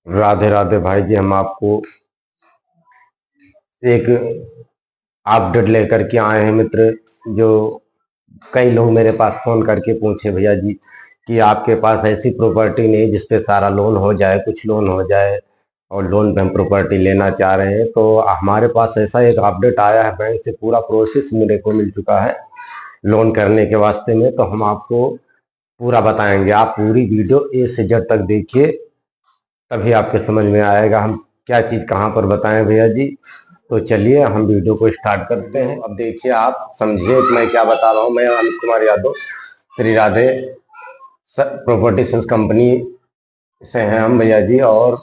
राधे राधे भाई जी। हम आपको एक अपडेट लेकर के आए हैं मित्र। जो कई लोग मेरे पास फोन करके पूछे भैया जी कि आपके पास ऐसी प्रॉपर्टी नहीं जिसपे सारा लोन हो जाए, कुछ लोन हो जाए और लोन पे हम प्रॉपर्टी लेना चाह रहे हैं। तो हमारे पास ऐसा एक अपडेट आया है बैंक से, पूरा प्रोसेस मेरे को मिल चुका है लोन करने के वास्ते में। तो हम आपको पूरा बताएंगे, आप पूरी वीडियो ए से जेड तक देखिए, तभी आपके समझ में आएगा हम क्या चीज कहाँ पर बताएं भैया जी। तो चलिए हम वीडियो को स्टार्ट करते हैं। अब देखिए, आप समझिए कि मैं क्या बता रहा हूँ। मैं Amit Kumar Yadav, Shri Radhe property sales company से हैं हम भैया जी। और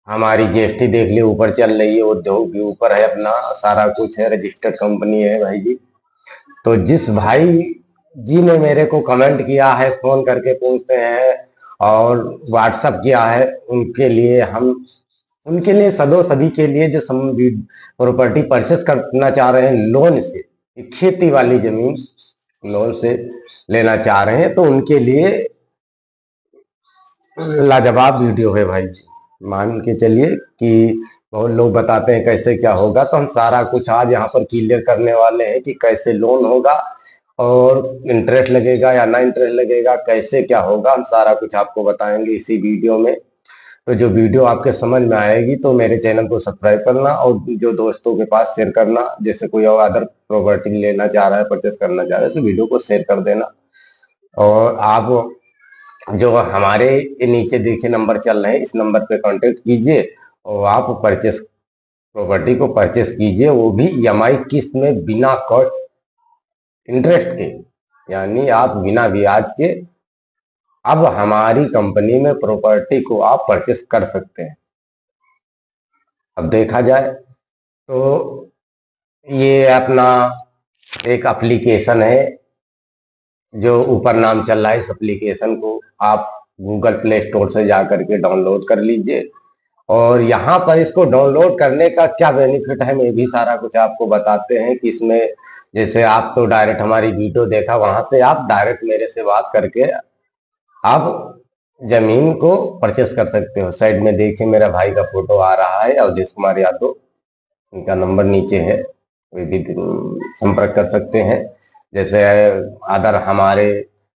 हमारी जीएसटी देख लिए ऊपर चल रही है, उद्योग भी ऊपर है, अपना सारा कुछ है, रजिस्टर्ड कंपनी है भाई जी। तो जिस भाई जी ने मेरे को कमेंट किया है, फोन करके पूछते हैं और व्हाट्सअप किया है, उनके लिए सदो सदी के लिए जो प्रॉपर्टी परचेस करना चाह रहे हैं लोन से, खेती वाली जमीन लोन से लेना चाह रहे हैं, तो उनके लिए लाजवाब वीडियो है भाई। मान के चलिए कि बहुत लोग बताते हैं कैसे क्या होगा, तो हम सारा कुछ आज यहाँ पर क्लियर करने वाले हैं कि कैसे लोन होगा और इंटरेस्ट लगेगा या ना इंटरेस्ट लगेगा, कैसे क्या होगा, हम सारा कुछ आपको बताएंगे इसी वीडियो में। तो जो वीडियो आपके समझ में आएगी तो मेरे चैनल को सब्सक्राइब करना और जो दोस्तों के पास शेयर करना, जैसे कोई और अदर प्रॉपर्टी लेना चाह रहा है, परचेस करना चाह रहा है, तो वीडियो को शेयर कर देना। और आप जो हमारे नीचे देखिए नंबर चल रहे हैं, इस नंबर पे कांटेक्ट कीजिए और आप परचेस प्रॉपर्टी को परचेस कीजिए, वो भी ईएमआई किस्त में, बिना कट इंटरेस्ट के, यानी आप बिना ब्याज के अब हमारी कंपनी में प्रॉपर्टी को आप परचेस कर सकते हैं। अब देखा जाए तो ये अपना एक एप्लीकेशन है जो ऊपर नाम चल रहा है। इस एप्लीकेशन को आप गूगल प्ले स्टोर से जा करके डाउनलोड कर लीजिए। और यहाँ पर इसको डाउनलोड करने का क्या बेनिफिट है, मैं भी सारा कुछ आपको बताते हैं कि इसमें जैसे आप तो डायरेक्ट हमारी वीडियो देखा, वहां से आप डायरेक्ट मेरे से बात करके आप जमीन को परचेस कर सकते हो। साइड में देखिए मेरा भाई का फोटो आ रहा है, अवधेश कुमार यादव, उनका नंबर नीचे है, कोई भी संपर्क कर सकते हैं। जैसे अदर हमारे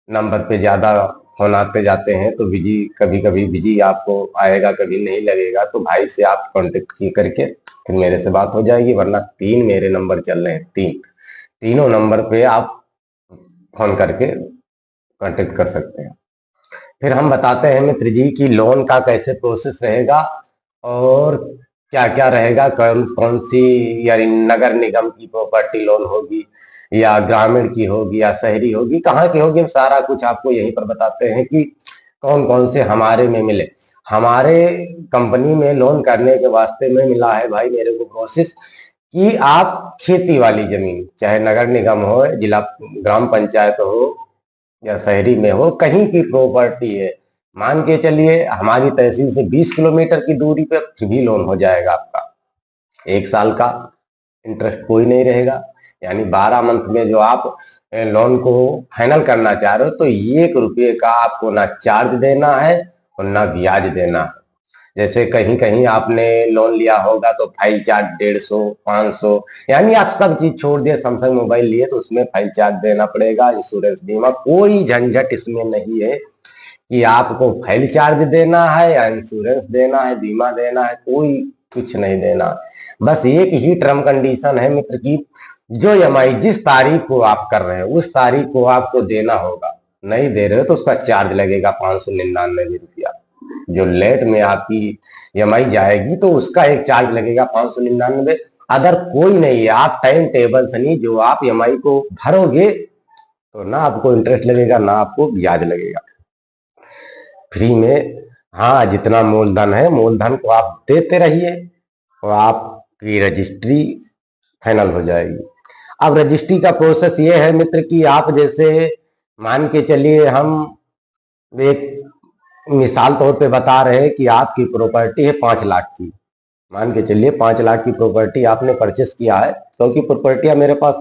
नंबर पे ज्यादा फोन आते जाते हैं तो बिजी, कभी कभी बिजी आपको आएगा, कभी नहीं लगेगा, तो भाई से आप कांटेक्ट की करके फिर मेरे से बात हो जाएगी। वरना 3 मेरे नंबर चल रहे हैं, तीनों नंबर पे आप फोन करके कांटेक्ट कर सकते हैं। फिर हम बताते हैं मित्र जी की लोन का कैसे प्रोसेस रहेगा और क्या क्या रहेगा, कौन कौन सी, यानी नगर निगम की प्रॉपर्टी लोन होगी या ग्रामीण की होगी या शहरी होगी, कहाँ की होगी, हम सारा कुछ आपको यहीं पर बताते हैं कि कौन कौन से हमारे में मिले। हमारे कंपनी में लोन करने के वास्ते में मिला है भाई मेरे को प्रोसेस कि आप खेती वाली जमीन, चाहे नगर निगम हो, जिला ग्राम पंचायत हो या शहरी में हो, कहीं की प्रॉपर्टी है, मान के चलिए हमारी तहसील से 20 किलोमीटर की दूरी पे, फिर भी लोन हो जाएगा आपका। 1 साल का इंटरेस्ट कोई नहीं रहेगा, यानी 12 मंथ में जो आप लोन को फाइनल करना चाह रहे हो, तो 1 रुपये का आपको ना चार्ज देना है और ना ब्याज देना है। जैसे कहीं कहीं आपने लोन लिया होगा तो फाइल चार्ज 150, 500, यानी आप सब चीज छोड़ दिए, सैमसंग मोबाइल लिए तो उसमें फाइल चार्ज देना पड़ेगा, इंश्योरेंस बीमा, कोई झंझट इसमें नहीं है कि आपको फाइल चार्ज देना है या इंश्योरेंस देना है, बीमा देना है, कोई कुछ नहीं देना। बस एक ही टर्म कंडीशन है मित्र की, जो ईएमआई जिस तारीख को आप कर रहे हैं उस तारीख को आपको देना होगा। नहीं दे रहे हो तो उसका चार्ज लगेगा 599 रुपया। जो लेट में आपकी ईएमआई जाएगी तो उसका एक चार्ज लगेगा 599। अदर कोई नहीं है, आप टाइम टेबल से नहीं, जो आप ईएमआई को भरोगे तो ना आपको इंटरेस्ट लगेगा ना आपको ब्याज लगेगा, फ्री में। हाँ, जितना मूलधन है मूलधन को आप देते रहिए और आपकी रजिस्ट्री फाइनल हो जाएगी। अब रजिस्ट्री का प्रोसेस ये है मित्र कि आप जैसे मान के चलिए, हम एक मिसाल तौर पे बता रहे हैं कि आपकी प्रॉपर्टी है 5 लाख की, मान के चलिए 5 लाख की प्रॉपर्टी आपने परचेस किया है, क्योंकि प्रॉपर्टियां मेरे पास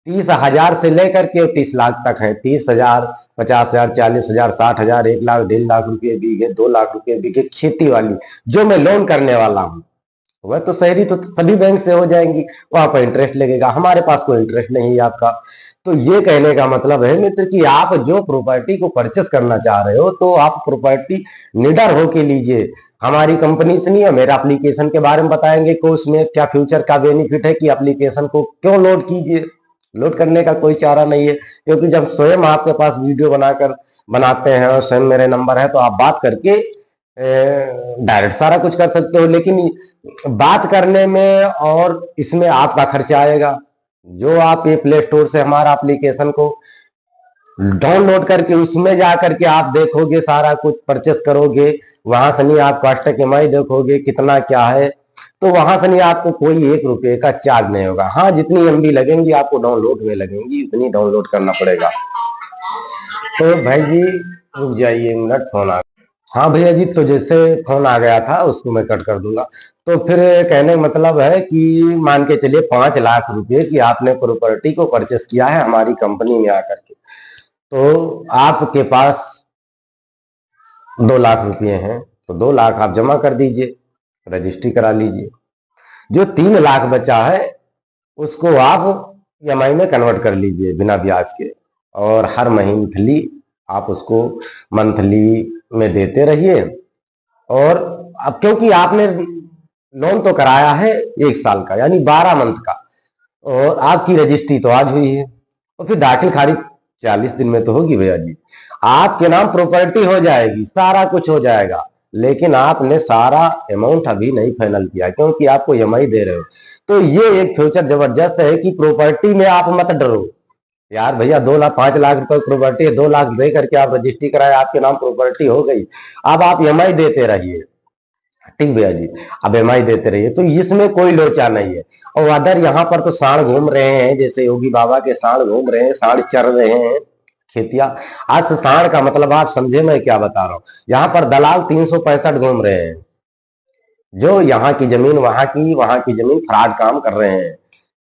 30,000 से लेकर के 30 लाख तक है। 30,000 50,000, 40,000, 60,000, 1 लाख, 1.5 लाख रुपये बीघे, 2 लाख रुपये बीघे खेती वाली जो मैं लोन करने वाला हूँ, वह तो शहरी तो सभी बैंक से हो जाएंगी, वहां पर इंटरेस्ट लगेगा, हमारे पास कोई इंटरेस्ट नहीं है आपका। तो ये कहने का मतलब है मित्र कि आप जो प्रॉपर्टी को परचेस करना चाह रहे हो तो आप प्रॉपर्टी निडर होके लीजिए, हमारी कंपनी से नहीं है। मेरा एप्लीकेशन के बारे में बताएंगे कि उसमें क्या फ्यूचर का बेनिफिट है कि एप्लीकेशन को क्यों लोड कीजिए। लोड करने का कोई चारा नहीं है, क्योंकि जब स्वयं आपके पास वीडियो बनाकर बनाते हैं और स्वयं मेरे नंबर है तो आप बात करके डायरेक्ट सारा कुछ कर सकते हो। लेकिन बात करने में और इसमें आपका खर्चा आएगा। जो आप ये प्ले स्टोर से हमारा एप्लीकेशन को डाउनलोड करके उसमें जा करके आप देखोगे, सारा कुछ परचेस करोगे, वहां से नहीं आप कॉस्ट EMI देखोगे कितना क्या है, तो वहां से नहीं आपको कोई 1 रुपए का चार्ज नहीं होगा। हाँ, जितनी MB लगेंगी आपको डाउनलोड में लगेंगी, उतनी डाउनलोड करना पड़ेगा। तो भाई जी रुक जाइए 1 मिनट, फोन आ गया। हाँ भैया जी, तो जैसे फोन आ गया था उसको मैं कट कर दूंगा। तो फिर कहने का मतलब है कि मान के चलिए 5 लाख रुपए की आपने प्रॉपर्टी को परचेस किया है हमारी कंपनी में आकर के, तो आपके पास 2 लाख रुपए हैं, तो 2 लाख आप जमा कर दीजिए, रजिस्ट्री करा लीजिए। जो 3 लाख बचा है उसको आप EMI में कन्वर्ट कर लीजिए बिना ब्याज के, और हर मंथली आप उसको मंथली में देते रहिए। और अब क्योंकि आपने लोन तो कराया है 1 साल का यानी 12 मंथ का, और आपकी रजिस्ट्री तो आज हुई है, और फिर दाखिल खारिज 40 दिन में तो होगी भैया जी। आपके नाम प्रॉपर्टी हो जाएगी, सारा कुछ हो जाएगा, लेकिन आपने सारा अमाउंट अभी नहीं फाइनल किया क्योंकि आपको EMI दे रहे हो। तो ये एक फ्यूचर जबरदस्त है कि प्रॉपर्टी में आप मत डरो यार भैया। 2 लाख 5 लाख रुपए प्रॉपर्टी है, 2 लाख दे करके आप रजिस्ट्री कराए, आपके नाम प्रॉपर्टी हो गई। अब आप EMI देते रहिए, ठीक भैया जी, अब EMI देते रहिए, तो इसमें कोई लोचा नहीं है। और अदर यहाँ पर तो सांड घूम रहे हैं, जैसे योगी बाबा के सांड घूम रहे हैं, सांड चर रहे हैं खेतिया। आज सांड का मतलब आप समझे मैं क्या बता रहा हूँ। यहाँ पर दलाल 365 घूम रहे हैं, जो यहाँ की जमीन वहां की जमीन फ्रॉड काम कर रहे हैं।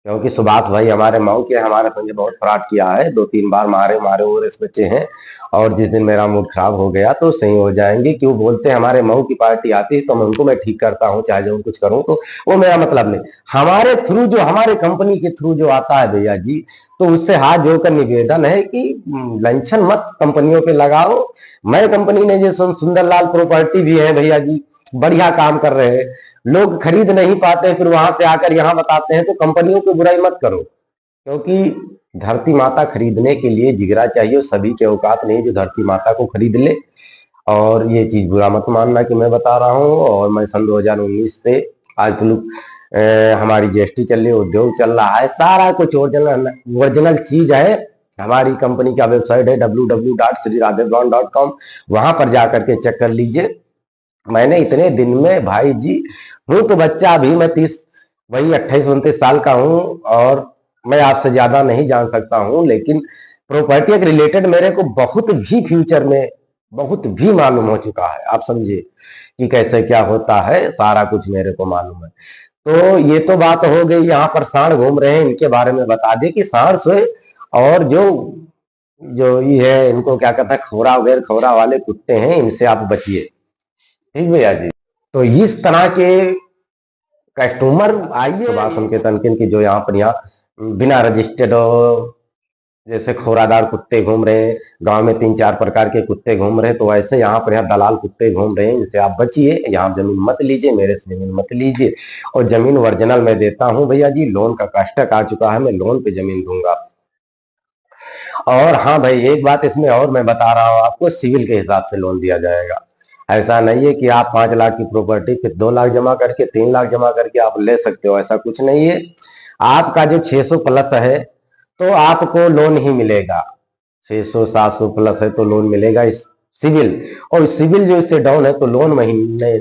क्योंकि सुभाष भाई हमारे मऊ के हमारे संजय बहुत फ्रॉड किया है, 2-3 बार मारे मारे और इस बच्चे हैं। और जिस दिन मेरा मूड खराब हो गया तो सही हो जाएंगे, क्यों बोलते हैं हमारे मऊ की पार्टी आती है तो मैं उनको ठीक करता हूँ, चाहे जो कुछ करूँ तो वो मेरा मतलब नहीं। हमारे थ्रू जो हमारे कंपनी के थ्रू जो आता है भैया जी, तो उससे हाथ जोड़कर निवेदन है कि लंचन मत कंपनियों पे लगाओ। मैं कंपनी ने जो सुंदरलाल प्रॉपर्टी भी है भैया जी, बढ़िया काम कर रहे हैं, लोग खरीद नहीं पाते फिर वहां से आकर यहाँ बताते हैं, तो कंपनियों को बुराई मत करो, क्योंकि धरती माता खरीदने के लिए जिगरा चाहिए, सभी के औकात नहीं जो धरती माता को खरीद ले। और ये चीज बुरा मत मानना कि मैं बता रहा हूँ। और मैं सन 2019 से आज तक हमारी GST चल रही है, उद्योग चल रहा है, सारा कुछ ओरिजिनल चीज है। हमारी कंपनी का वेबसाइट है www.sriradhebrand.com, वहां पर जाकर के चेक कर लीजिए। मैंने इतने दिन में भाई जी, हूं तो बच्चा अभी, मैं 28-29 साल का हूं, और मैं आपसे ज्यादा नहीं जान सकता हूं, लेकिन प्रॉपर्टी के रिलेटेड मेरे को बहुत भी फ्यूचर में बहुत भी मालूम हो चुका है। आप समझिए कि कैसे क्या होता है, सारा कुछ मेरे को मालूम है। तो ये तो बात हो गई, यहाँ पर सांड घूम रहे हैं, इनके बारे में बता दिए कि सांड से, और जो जो ये है इनको क्या कहता है, खोरा वगैरह खोरा वाले कुत्ते हैं, इनसे आप बचिए, ठीक भैया जी। तो इस तरह के कस्टमर आइए, बात सुन के तनकिन की जो यहाँ पर यहाँ बिना रजिस्टर्ड जैसे खोरादार कुत्ते घूम रहे हैं, गांव में 3-4 प्रकार के कुत्ते घूम रहे हैं, तो ऐसे यहाँ पर यहाँ दलाल कुत्ते घूम रहे हैं, इनसे आप बचिए। यहाँ जमीन मत लीजिए, मेरे से जमीन मत लीजिए। और जमीन ओरिजिनल मैं देता हूँ भैया जी, लोन का कास्टक आ चुका है, मैं लोन पे जमीन दूंगा। और हाँ भाई, एक बात इसमें और मैं बता रहा हूँ आपको, सिविल के हिसाब से लोन दिया जाएगा। ऐसा नहीं है कि आप 5 लाख की प्रॉपर्टी फिर 2 लाख जमा करके 3 लाख जमा करके आप ले सकते हो, ऐसा कुछ नहीं है। आपका जो 600 प्लस है तो आपको लोन ही मिलेगा, 600-700 प्लस है तो लोन मिलेगा इस सिविल। और सिविल जो इससे डाउन है तो लोन महीने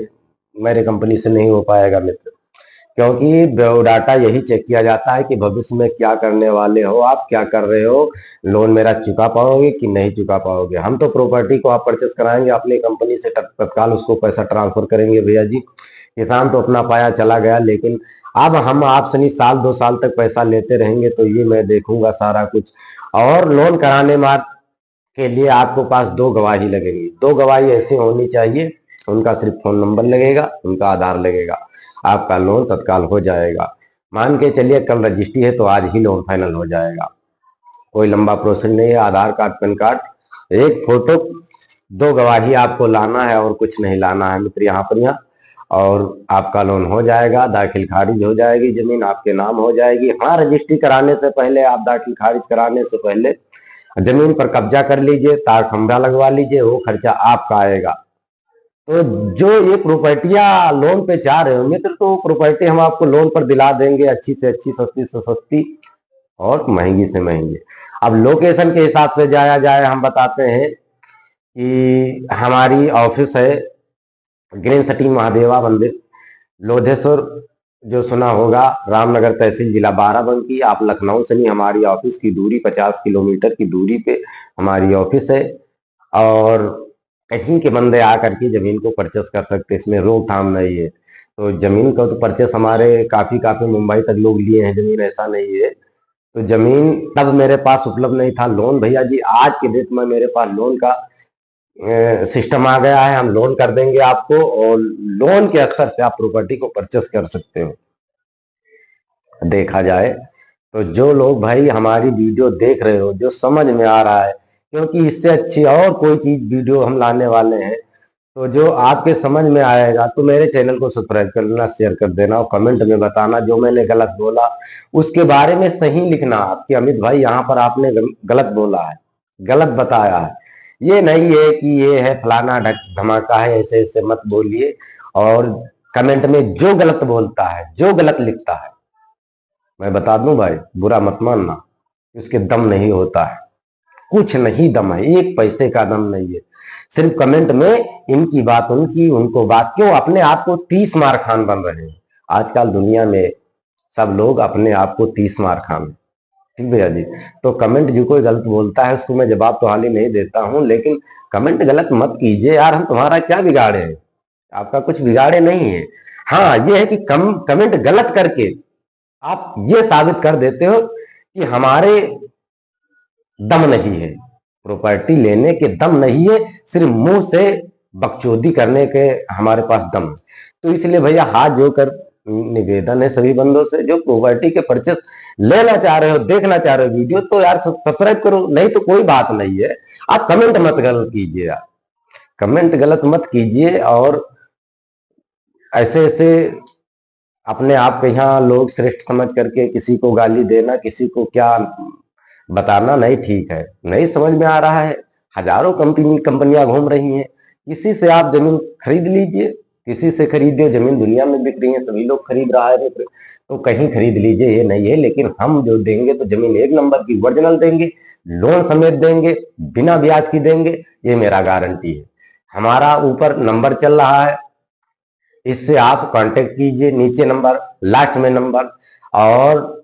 मेरे कंपनी से नहीं हो पाएगा मित्र, क्योंकि बायोडाटा यही चेक किया जाता है कि भविष्य में क्या करने वाले हो, आप क्या कर रहे हो, लोन मेरा चुका पाओगे कि नहीं चुका पाओगे। हम तो प्रॉपर्टी को आप परचेस कराएंगे अपनी कंपनी से, तत्काल उसको पैसा ट्रांसफर करेंगे भैया जी। किसान तो अपना पाया चला गया, लेकिन अब हम आपसे नहीं 1-2 साल तक पैसा लेते रहेंगे, तो ये मैं देखूंगा सारा कुछ। और लोन कराने में के लिए आपको पास 2 गवाही लगेंगी। 2 गवाही ऐसी होनी चाहिए, उनका सिर्फ फोन नंबर लगेगा, उनका आधार लगेगा, आपका लोन तत्काल हो जाएगा। मान के चलिए कल रजिस्ट्री है तो आज ही लोन फाइनल हो जाएगा। कोई लंबा प्रोसेस नहीं है। आधार कार्ड, पैन कार्ड, एक फोटो, 2 गवाही आपको लाना है और कुछ नहीं लाना है मित्र यहाँ पर यहाँ, और आपका लोन हो जाएगा। दाखिल खारिज हो जाएगी, जमीन आपके नाम हो जाएगी। हाँ, रजिस्ट्री कराने से पहले, आप दाखिल खारिज कराने से पहले जमीन पर कब्जा कर लीजिए, तार खंभा लगवा लीजिए, वो खर्चा आपका आएगा। तो जो ये प्रॉपर्टियां लोन पे चाह रहे हो मित्र, तो प्रॉपर्टी हम आपको लोन पर दिला देंगे, अच्छी से अच्छी, सस्ती से सस्ती और महंगी से महंगी। अब लोकेशन के हिसाब से जाया जाए, हम बताते हैं कि हमारी ऑफिस है ग्रीन सिटी महादेवा मंदिर, लोधेश्वर, जो सुना होगा, रामनगर तहसील, जिला बाराबंकी। आप लखनऊ से नहीं, हमारी ऑफिस की दूरी 50 किलोमीटर की दूरी पे हमारी ऑफिस है। और कहीं के बंदे आकर के जमीन को परचेस कर सकते, इसमें रोकथाम नहीं है। तो जमीन का तो परचेस हमारे काफी काफी मुंबई तक लोग लिए हैं जमीन, ऐसा नहीं है। तो जमीन तब मेरे पास उपलब्ध नहीं था। लोन भैया जी आज के डेट में मेरे पास लोन का सिस्टम आ गया है, हम लोन कर देंगे आपको, और लोन के स्तर से आप प्रॉपर्टी को परचेस कर सकते हो। देखा जाए तो जो लोग भाई हमारी वीडियो देख रहे हो, जो समझ में आ रहा है, क्योंकि इससे अच्छी और कोई चीज वीडियो हम लाने वाले हैं, तो जो आपके समझ में आएगा, तो मेरे चैनल को सब्सक्राइब कर लेना, शेयर कर देना, और कमेंट में बताना जो मैंने गलत बोला उसके बारे में सही लिखना कि अमित भाई यहाँ पर आपने गलत बोला है, गलत बताया है। ये नहीं है कि ये है फलाना धमाका है, ऐसे ऐसे मत बोलिए। और कमेंट में जो गलत बोलता है, जो गलत लिखता है, मैं बता दूं भाई, बुरा मत मानना, उसके दम नहीं होता है, कुछ नहीं दम है, 1 पैसे का दम नहीं है। सिर्फ कमेंट में इनकी बात उनकी, उनको बात, क्यों अपने आप को 30 मार खान बन रहे हैं। आजकल दुनिया में सब लोग अपने आप को 30 मार खान, ठीक भैया जी। तो कमेंट जो कोई गलत बोलता है उसको मैं जवाब तो हाल ही नहीं देता हूं, लेकिन कमेंट गलत मत कीजिए यार, हम तुम्हारा क्या बिगाड़े हैं, आपका कुछ बिगाड़े नहीं है। हाँ, ये है कि कमेंट गलत करके आप ये साबित कर देते हो कि हमारे दम नहीं है, प्रॉपर्टी लेने के दम नहीं है, सिर्फ मुंह से बकचोदी करने के हमारे पास दम है। तो इसलिए भैया हाथ जोड़कर निवेदन है सभी बंदों से, जो प्रॉपर्टी के परचेस लेना चाह रहे हो, देखना चाह रहे हो वीडियो, तो यार सब्सक्राइब करो, नहीं तो कोई बात नहीं है। आप कमेंट मत गलत कीजिए यार, कमेंट गलत मत कीजिए। और ऐसे ऐसे अपने आप के यहाँ लोग श्रेष्ठ समझ करके किसी को गाली देना, किसी को क्या बताना नहीं ठीक है। नहीं समझ में आ रहा है, हजारों कंपनियां घूम रही हैं, किसी से आप जमीन खरीद लीजिए, किसी से खरीदिए, जमीन दुनिया में बिक रही है, सभी लोग खरीद रहा है मित्र, तो कहीं खरीद लीजिए, ये नहीं है। लेकिन हम जो देंगे तो जमीन 1 नंबर की ओरिजिनल देंगे, लोन समेत देंगे, बिना ब्याज की देंगे, ये मेरा गारंटी है। हमारा ऊपर नंबर चल रहा है, इससे आप कांटेक्ट कीजिए, नीचे नंबर, लास्ट में नंबर। और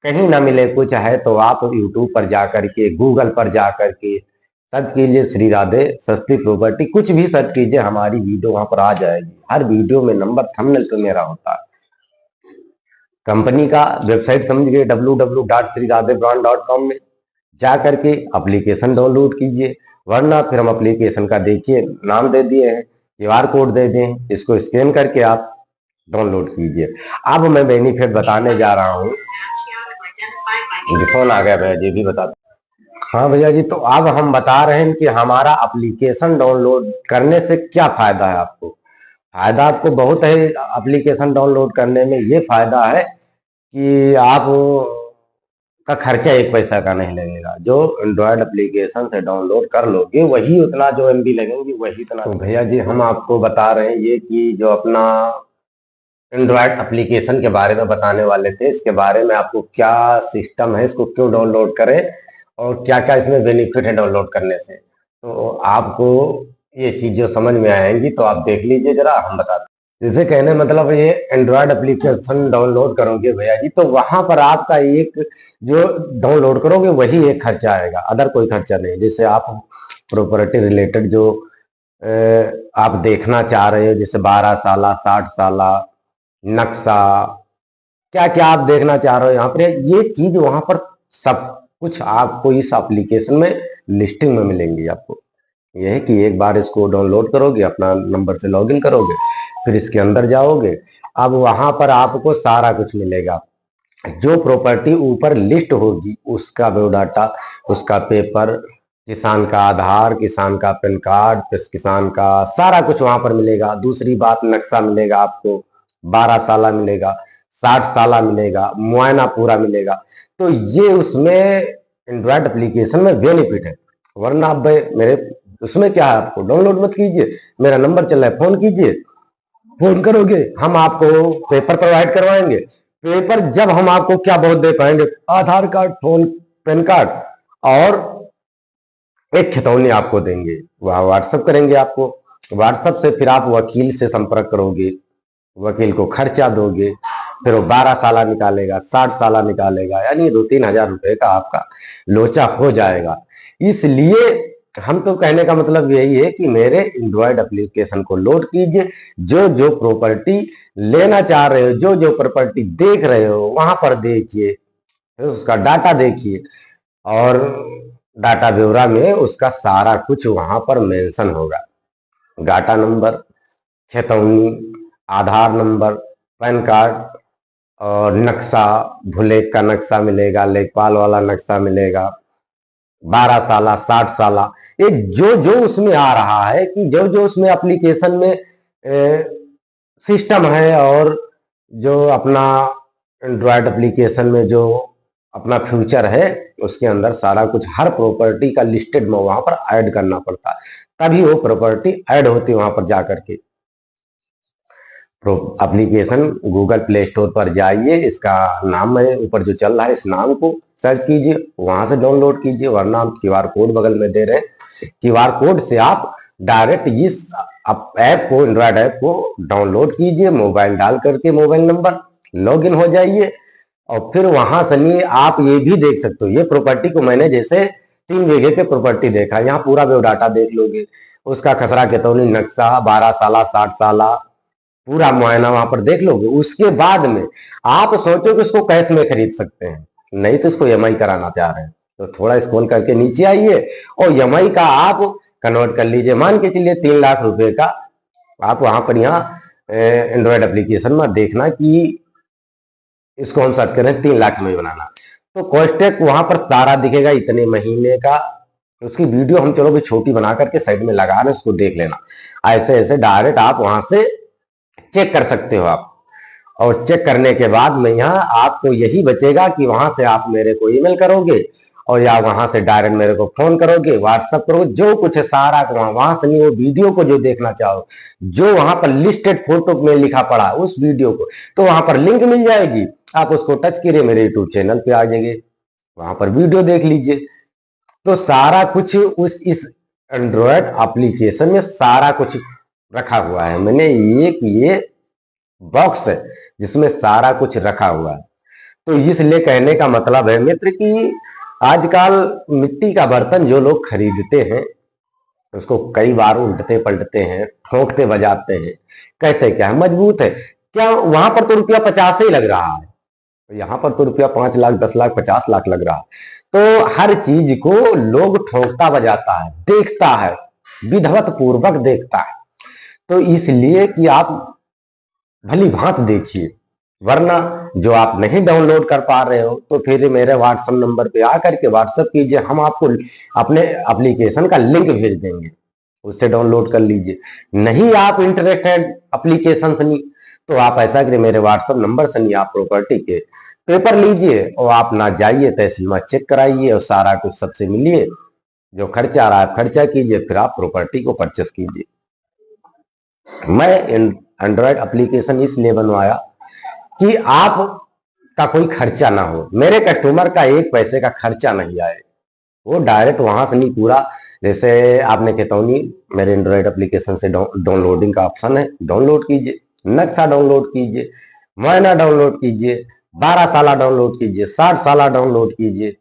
कहीं ना मिले कुछ है तो आप यूट्यूब पर जाकर के, गूगल पर जाकर के सर्च कीजिए श्री राधे सस्ती प्रॉपर्टी, कुछ भी सर्च कीजिए, हमारी वीडियो वहां पर आ जाएगी। हर वीडियो में नंबर थंबनेल पे मेरा होता है। कंपनी का वेबसाइट समझिए www.sriradhebrand.com में जा करके एप्लीकेशन डाउनलोड कीजिए, वरना फिर हम एप्लीकेशन का देखिए नाम दे दिए हैं, QR कोड दे दें, इसको स्कैन करके आप डाउनलोड कीजिए। अब मैं बेनिफिट बताने जा रहा हूँ। फोन आ गया भैया जी, भी बता। हाँ भैया जी, तो अब हम बता रहे हैं कि हमारा एप्लीकेशन डाउनलोड करने से क्या फायदा है आपको। फायदा आपको बहुत है एप्लीकेशन डाउनलोड करने में। ये फायदा है कि आप का खर्चा 1 पैसा का नहीं लगेगा। जो एंड्रॉयड एप्लीकेशन से डाउनलोड कर लोगे वही उतना, जो MB लगेंगी वही उतना। तो भैया जी हम आपको बता रहे हैं ये कि जो अपना एंड्रॉयड एप्लीकेशन के बारे में बताने वाले थे, इसके बारे में आपको क्या सिस्टम है, इसको क्यों डाउनलोड करें और क्या क्या इसमें बेनिफिट है डाउनलोड करने से, तो आपको ये चीज जो समझ में आएंगी तो आप देख लीजिए जरा, हम बताते हैं। जैसे कहने मतलब, ये एंड्रॉयड एप्लीकेशन डाउनलोड करोगे भैया जी, तो वहां पर आपका एक जो डाउनलोड करोगे वही एक खर्चा आएगा, अदर कोई खर्चा नहीं। जैसे आप प्रॉपर्टी रिलेटेड जो आप देखना चाह रहे हो, जैसे 12 साल, 60 साल नक्शा, क्या क्या आप देखना चाह रहे हो यहाँ पर, ये चीज वहां पर सब कुछ आपको इस एप्लीकेशन में लिस्टिंग में मिलेंगी आपको। यह है कि एक बार इसको डाउनलोड करोगे, अपना नंबर से लॉगिन करोगे, फिर इसके अंदर जाओगे, अब वहां पर आपको सारा कुछ मिलेगा। जो प्रॉपर्टी ऊपर लिस्ट होगी उसका बायोडाटा, उसका पेपर, किसान का आधार, किसान का पैन कार्ड, फिर किसान का सारा कुछ वहां पर मिलेगा। दूसरी बात, नक्शा मिलेगा आपको, 12 साला मिलेगा, 60 साला मिलेगा, मुआयना पूरा मिलेगा। तो ये उसमें एंड्रॉयड एप्लीकेशन में बेनिफिट है। वरना आप भाई मेरे उसमें क्या है, आपको डाउनलोड मत कीजिए, मेरा नंबर चल रहा है, फोन कीजिए, फोन करोगे हम आपको पेपर प्रोवाइड करवाएंगे। पेपर जब हम आपको क्या बहुत दे पाएंगे, आधार कार्ड, फोन, पैन कार्ड और एक खितौनी आपको देंगे, वह व्हाट्सअप करेंगे आपको। व्हाट्सअप से फिर आप वकील से संपर्क करोगे, वकील को खर्चा दोगे, फिर वो 12 साला निकालेगा, 60 साला निकालेगा, यानी 2-3 हजार रुपए का आपका लोचा हो जाएगा। इसलिए हम तो कहने का मतलब यही है कि मेरे एंड्रॉयड एप्लीकेशन को लोड कीजिए। जो जो प्रॉपर्टी लेना चाह रहे हो, जो जो प्रॉपर्टी देख रहे हो, वहां पर देखिए, उसका डाटा देखिए, और डाटा ब्यौरा में उसका सारा कुछ वहां पर मेंशन होगा। गाटा नंबर, खेतौनी, आधार नंबर, पैन कार्ड और नक्शा, भूलेख का नक्शा मिलेगा, लेखपाल वाला नक्शा मिलेगा, 12 साला, 60 साला, ये जो जो उसमें आ रहा है कि जो जो उसमें एप्लीकेशन में सिस्टम है, और जो अपना एंड्रॉयड एप्लीकेशन में जो अपना फ्यूचर है, उसके अंदर सारा कुछ हर प्रॉपर्टी का लिस्टेड में वहां पर ऐड करना पड़ता है, तभी वो प्रॉपर्टी ऐड होती है वहां पर जाकर के। एप्लीकेशन गूगल प्ले स्टोर पर जाइए, इसका नाम है ऊपर जो चल रहा है, इस नाम को सर्च कीजिए, वहां से डाउनलोड कीजिए। वरना हम क्यूआर कोड बगल में दे रहे हैं, क्यूआर कोड से आप डायरेक्ट इस ऐप को, एंड्रॉयड ऐप को डाउनलोड कीजिए, मोबाइल डाल करके मोबाइल नंबर लॉगिन हो जाइए, और फिर वहां से आप ये भी देख सकते हो। ये प्रॉपर्टी को मैंने जैसे 3 बीघे पे प्रॉपर्टी देखा, यहाँ पूरा बायोडाटा देख लोगे, उसका खसरा खेतौनी, नक्शा, 12 साला, 60 साला, पूरा मुआयना वहां पर देख लोगे। उसके बाद में आप सोचो कि इसको कैश में खरीद सकते हैं, नहीं तो इसको ईएमआई कराना चाह रहे हैं, तो थोड़ा स्क्रॉल करके नीचे आइए और ईएमआई का आप कन्वर्ट कर लीजिए। मान के चलिए 3 लाख रुपए का आप वहां पर, यहाँ एंड्रॉयड एप्लीकेशन में देखना कि इसको हम सर्च करें 3 लाख में बनाना, तो कॉस्टेक वहां पर सारा दिखेगा, इतने महीने का। उसकी वीडियो हम चलो भी छोटी बना करके साइड में लगा रहे, उसको देख लेना। ऐसे ऐसे डायरेक्ट आप वहां से चेक कर सकते हो आप। और चेक करने के बाद में यहाँ आपको यही बचेगा कि वहां से आप मेरे को ईमेल करोगे, और या वहां से डायरेक्ट मेरे को फोन करोगे, व्हाट्सएप करोगे, जो कुछ है सारा वहां से नहीं, वो वीडियो को जो देखना चाहो, जो वहां पर लिस्टेड फोटो में लिखा पड़ा उस वीडियो को, तो वहां पर लिंक मिल जाएगी, आप उसको टच करिए, मेरे यूट्यूब चैनल पे आ जाएंगे, वहां पर वीडियो देख लीजिए। तो सारा कुछ उस इस एंड्रॉयड एप्लीकेशन में सारा कुछ रखा हुआ है। मैंने ये बॉक्स है जिसमें सारा कुछ रखा हुआ है। तो इसलिए कहने का मतलब है मित्र कि आजकल मिट्टी का बर्तन जो लोग खरीदते हैं, उसको कई बार उल्टते पलटते हैं, ठोकते बजाते हैं, कैसे क्या है, मजबूत है क्या, वहां पर तो रुपया 50 ही लग रहा है, यहाँ पर तो रुपया 5 लाख, 10 लाख, 50 लाख लग रहा है। तो हर चीज को लोग ठोकता बजाता है, देखता है, विधिवत पूर्वक देखता है। तो इसलिए कि आप भली भांत देखिए, वरना जो आप नहीं डाउनलोड कर पा रहे हो तो फिर मेरे व्हाट्सएप नंबर पे आकर के व्हाट्सएप कीजिए, हम आपको अपने एप्लीकेशन का लिंक भेज देंगे, उससे डाउनलोड कर लीजिए। नहीं आप इंटरेस्टेड एप्लीकेशन से नहीं, तो आप ऐसा करिए, मेरे व्हाट्सएप नंबर से नहीं, आप प्रॉपर्टी के पेपर लीजिए और आप ना जाइए तहसील में, चेक कराइए और सारा कुछ सबसे मिलिए, जो खर्चा आ रहा है खर्चा कीजिए, फिर आप प्रॉपर्टी को परचेस कीजिए। मैं एंड्रॉयड एप्लीकेशन इसलिए बनवाया कि आप का कोई खर्चा ना हो, मेरे कस्टमर का 1 पैसे का खर्चा नहीं आए, वो डायरेक्ट वहां से नहीं पूरा। जैसे आपने खेतौनी, मेरे एंड्रॉयड एप्लीकेशन से डाउनलोडिंग का ऑप्शन है, डाउनलोड कीजिए, नक्शा डाउनलोड कीजिए, मुआयना डाउनलोड कीजिए, 12 साला डाउनलोड कीजिए, 60 साला डाउनलोड कीजिए,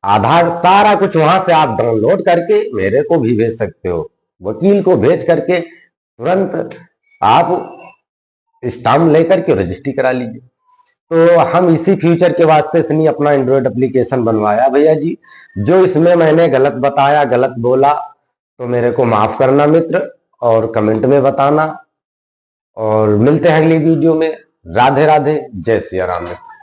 आधार, सारा कुछ वहां से आप डाउनलोड करके मेरे को भी भेज सकते हो, वकील को भेज करके तुरंत आप स्टाम्प लेकर के रजिस्ट्री करा लीजिए। तो हम इसी फ्यूचर के वास्ते से नहीं अपना एंड्रॉयड एप्लीकेशन बनवाया भैया जी। जो इसमें मैंने गलत बताया, गलत बोला, तो मेरे को माफ करना मित्र, और कमेंट में बताना। और मिलते हैं अगली वीडियो में। राधे राधे, जय सिया राम मित्र।